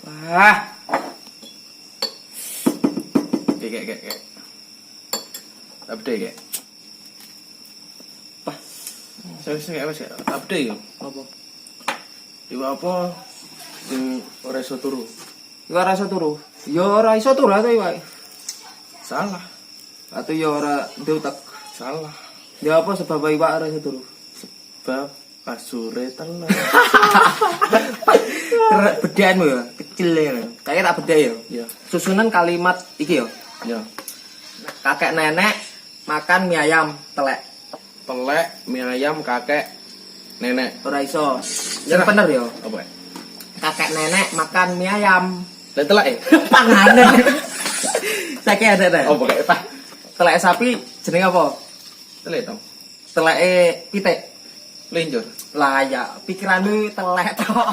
Wah. Kayak. Update kayak. Wah. Saya wis update yo. Apa? Iku apa? Sing ora iso turu. Iku ora iso turu. Ya ora iso turu ta iku. Salah. Atau ya ora diutek. Salah. Ya apa sebab iwak ora iso turu? Sebab pasure tenan. Bedaanmu ya, kecil ya. Kayak tak beda ya. Ya. Susunan kalimat iki ya. Ya. Kakek nenek makan mie ayam telek. Telek, mie ayam, kakek, nenek. Ora iso. Yang bener ya. Apa? Kakek nenek makan mie ayam. Lah telek e. Panganan. Saiki ada. Apa kayak Pak? Telek sapi jenenge apa? Telek to. Teleke pitik. Lenjor. Lah ya, pikiranmu telek tok.